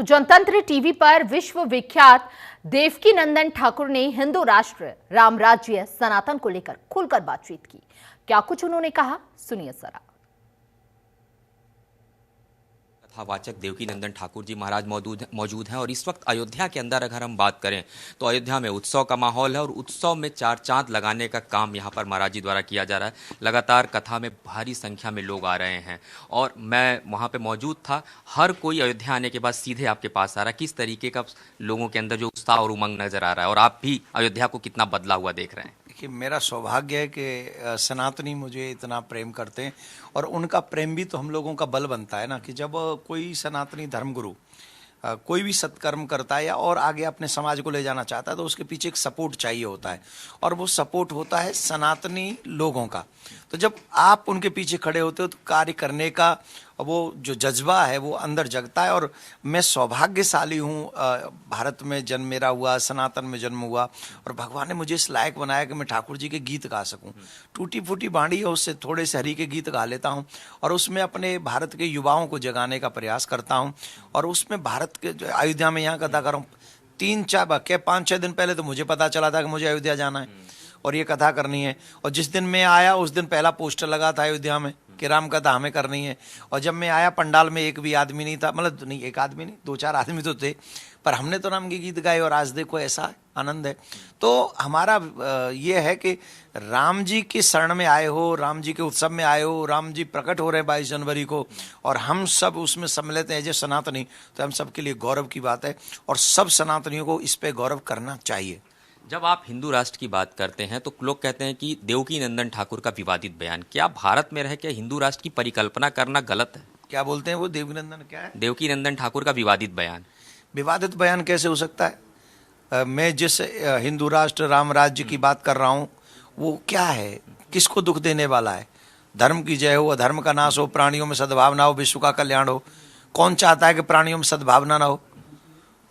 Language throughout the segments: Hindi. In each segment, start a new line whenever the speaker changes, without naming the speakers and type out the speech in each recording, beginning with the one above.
तो जनतंत्र टीवी पर विश्व विख्यात देवकीनंदन ठाकुर ने हिंदू राष्ट्र, राम राज्य, सनातन को लेकर खुलकर बातचीत की। क्या कुछ उन्होंने कहा, सुनिए जरा।
कथावाचक देवकीनंदन ठाकुर जी महाराज मौजूद हैं और इस वक्त अयोध्या के अंदर अगर हम बात करें तो अयोध्या में उत्सव का माहौल है और उत्सव में चार चांद लगाने का काम यहाँ पर महाराज जी द्वारा किया जा रहा है। लगातार कथा में भारी संख्या में लोग आ रहे हैं और मैं वहाँ पे मौजूद था। हर कोई अयोध्या आने के बाद सीधे आपके पास आ रहा है। किस तरीके का लोगों के अंदर जो उत्साह और उमंग नजर आ रहा है और आप भी अयोध्या को कितना बदला हुआ देख रहे हैं?
देखिए, मेरा सौभाग्य है कि सनातनी मुझे इतना प्रेम करते हैं और उनका प्रेम भी तो हम लोगों का बल बनता है ना, कि जब कोई सनातनी धर्मगुरु कोई भी सत्कर्म करता है या और आगे अपने समाज को ले जाना चाहता है तो उसके पीछे एक सपोर्ट चाहिए होता है और वो सपोर्ट होता है सनातनी लोगों का। तो जब आप उनके पीछे खड़े होते हो तो कार्य करने का वो जो जज्बा है वो अंदर जगता है। और मैं सौभाग्यशाली हूँ, भारत में जन्म मेरा हुआ, सनातन में जन्म हुआ और भगवान ने मुझे इस लायक बनाया कि मैं ठाकुर जी के गीत गा सकूँ। टूटी फूटी बाणी है उससे थोड़े से हरि के गीत गा लेता हूँ और उसमें अपने भारत के युवाओं को जगाने का प्रयास करता हूँ। और उसमें भारत के जो अयोध्या में यहाँ कथा कर रहा हूँ, 5-6 दिन पहले तो मुझे पता चला था कि मुझे अयोध्या जाना है और ये कथा करनी है। और जिस दिन मैं आया उस दिन पहला पोस्टर लगा था अयोध्या में कि राम कथा हमें करनी है। और जब मैं आया पंडाल में एक भी आदमी नहीं था, मतलब नहीं एक आदमी नहीं, 2-4 आदमी तो थे, पर हमने तो राम के गीत गाए और आज देखो ऐसा आनंद है। तो हमारा ये है कि राम जी की शरण में आए हो, राम जी के उत्सव में आए हो, राम जी प्रकट हो रहे हैं 22 जनवरी को और हम सब उसमें सम्मिलित हैं जैसे सनातनी, तो हम सब के लिए गौरव की बात है और सब सनातनियों को इस पर गौरव करना चाहिए।
जब आप हिंदू राष्ट्र की बात करते हैं तो लोग कहते हैं कि देवकीनंदन ठाकुर का विवादित बयान, क्या भारत में रह के हिंदू राष्ट्र की परिकल्पना करना गलत है?
क्या बोलते हैं वो देवकीनंदन, क्या है?
देवकीनंदन ठाकुर का विवादित बयान।
विवादित बयान कैसे हो सकता है? मैं जिस हिंदू राष्ट्र राम राज्य की बात कर रहा हूँ वो क्या है, किसको दुख देने वाला है? धर्म की जय हो, अधर्म का नाश हो, प्राणियों में सद्भावना हो, विश्व का कल्याण हो। कौन चाहता है कि प्राणियों में सद्भावना ना हो?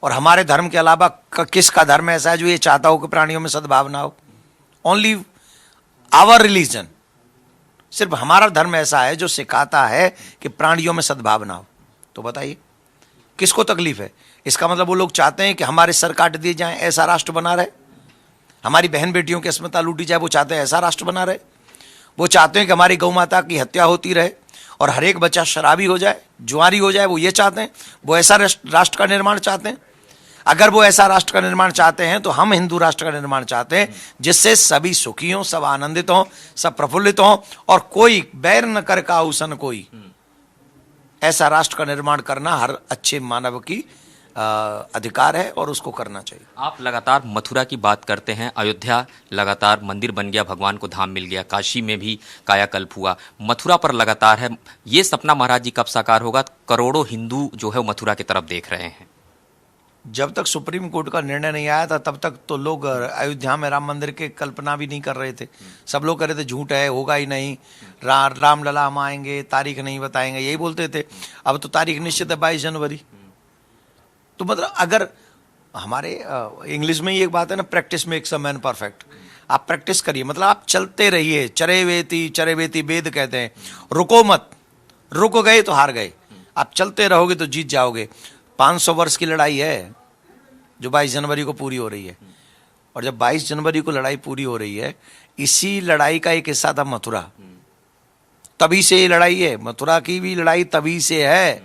और हमारे धर्म के अलावा किसका धर्म ऐसा है जो ये चाहता हो कि प्राणियों में सद्भावना हो? ओनली आवर रिलीजन, सिर्फ हमारा धर्म ऐसा है जो सिखाता है कि प्राणियों में सद्भावना हो। तो बताइए किसको तकलीफ है? इसका मतलब वो लोग चाहते हैं कि हमारे सर काट दिए जाएं, ऐसा राष्ट्र बना रहे, हमारी बहन बेटियों की अस्मिता लूटी जाए, वो चाहते हैं ऐसा राष्ट्र बना रहे। वो चाहते हैं कि हमारी गौ माता की हत्या होती रहे और हर एक बच्चा शराबी हो जाए, जुआरी हो जाए, वो ये चाहते हैं। वो ऐसा राष्ट्र का निर्माण चाहते हैं। अगर वो ऐसा राष्ट्र का निर्माण चाहते हैं तो हम हिंदू राष्ट्र का निर्माण चाहते हैं जिससे सभी सुखी हों, सब आनंदित हों, सब प्रफुल्लित हों और कोई बैर न कर काउसन कोई। ऐसा राष्ट्र का निर्माण करना हर अच्छे मानव की अधिकार है और उसको करना चाहिए।
आप लगातार मथुरा की बात करते हैं, अयोध्या लगातार मंदिर बन गया, भगवान को धाम मिल गया, काशी में भी कायाकल्प हुआ, मथुरा पर लगातार है। ये सपना महाराज जी कब साकार होगा? करोड़ों हिंदू जो है वो मथुरा की तरफ देख रहे हैं।
जब तक सुप्रीम कोर्ट का निर्णय नहीं आया था तब तक तो लोग अयोध्या में राम मंदिर की कल्पना भी नहीं कर रहे थे। सब लोग कह रहे थे झूठ है, होगा ही नहीं, रामलला हम आएंगे, तारीख नहीं बताएंगे, यही बोलते थे। अब तो तारीख निश्चित है 22 जनवरी। तो मतलब अगर हमारे इंग्लिश में ये एक बात है ना, practice makes a man perfect. आप प्रैक्टिस करिए, मतलब आप चलते रहिए। चरे वेती वेद कहते हैं, रुको मत। रुक गए तो हार गए, आप चलते रहोगे तो जीत जाओगे। 500 वर्ष की लड़ाई है जो 22 जनवरी को पूरी हो रही है। और जब 22 जनवरी को लड़ाई पूरी हो रही है, इसी लड़ाई का एक हिस्सा था मथुरा। तभी से ये लड़ाई है, मथुरा की भी लड़ाई तभी से है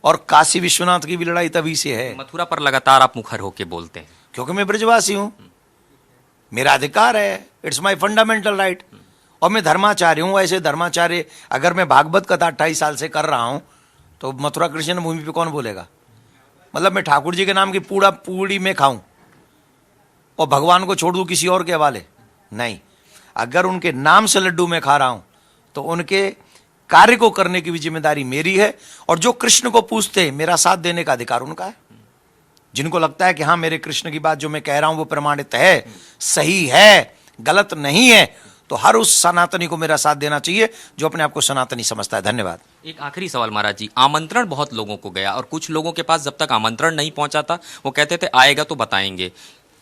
और काशी विश्वनाथ की भी लड़ाई तभी से है।
मथुरा पर लगातार आप मुखर होके बोलते हैं।
क्योंकि मैं ब्रजवासी हूं, मेरा अधिकार है, इट्स माय फंडामेंटल राइट। और मैं धर्माचार्य हूं। ऐसे धर्माचार्य अगर मैं भागवत कथा 28 साल से कर रहा हूं तो मथुरा कृष्ण भूमि पे कौन बोलेगा? मतलब मैं ठाकुर जी के नाम की पूड़ी में खाऊं और भगवान को छोड़ दूं किसी और के हवाले? नहीं। अगर उनके नाम से लड्डू में खा रहा हूं तो उनके कार्य को करने की भी जिम्मेदारी मेरी है। और जो कृष्ण को पूछते हैं, मेरा साथ देने का अधिकार उनका है। जिनको लगता है कि हाँ मेरे कृष्ण की बात जो मैं कह रहा हूं वो प्रमाणित है, सही है, गलत नहीं है, तो हर उस सनातनी को मेरा साथ देना चाहिए जो अपने आप को सनातनी समझता है। धन्यवाद।
एक आखिरी सवाल महाराज जी, आमंत्रण बहुत लोगों को गया और कुछ लोगों के पास जब तक आमंत्रण नहीं पहुंचा था वो कहते थे आएगा तो बताएंगे।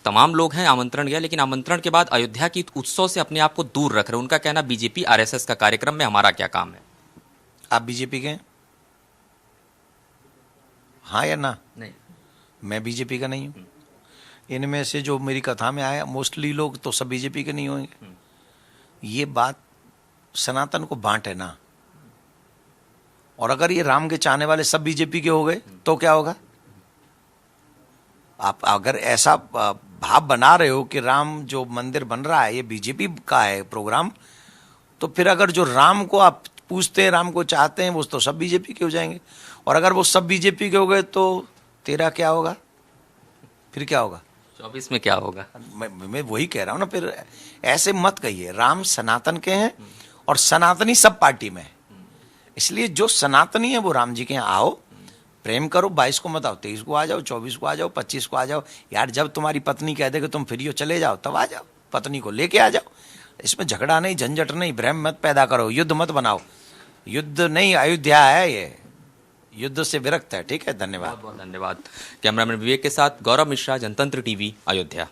तमाम लोग हैं, आमंत्रण गया, लेकिन आमंत्रण के बाद अयोध्या की उत्सव से अपने आप को दूर रख रहे हैं। उनका कहना बीजेपी आरएसएस का कार्यक्रम में हमारा क्या काम है?
आप बीजेपी के? हाँ या ना?
नहीं।
मैं बीजेपी का नहीं हूँ। इनमें से जो मेरी कथा में आया मोस्टली लोग तो सब बीजेपी के नहीं होंगे। ये बात सनातन को बांट है ना। और अगर ये राम के चाहने वाले सब बीजेपी के हो गए तो क्या होगा? आप अगर ऐसा भाव बना रहे हो कि राम जो मंदिर बन रहा है ये बीजेपी का है प्रोग्राम, तो फिर अगर जो राम को आप पूछते हैं, राम को चाहते हैं, वो तो सब बीजेपी के हो जाएंगे। और अगर वो सब बीजेपी के हो गए तो तेरा क्या होगा? फिर क्या होगा?
24 में क्या होगा?
मैं वही कह रहा हूं ना। फिर ऐसे मत कहिए। राम सनातन के हैं और सनातनी सब पार्टी में है। इसलिए जो सनातनी है वो राम जी के यहाँ आओ, प्रेम करो। 22 को मत आओ, 23 को आ जाओ, 24 को आ जाओ, 25 को आ जाओ। यार जब तुम्हारी पत्नी कह दे कि तुम फ्री हो चले जाओ, तब आ जाओ, पत्नी को लेके आ जाओ। इसमें झगड़ा नहीं, झंझट नहीं, भ्रम मत पैदा करो, युद्ध मत बनाओ। युद्ध नहीं, अयोध्या है ये, युद्ध से विरक्त है। ठीक है, धन्यवाद।
बहुत बहुत धन्यवाद। कैमरामैन विवेक के साथ गौरव मिश्रा, जनतंत्र टीवी, अयोध्या।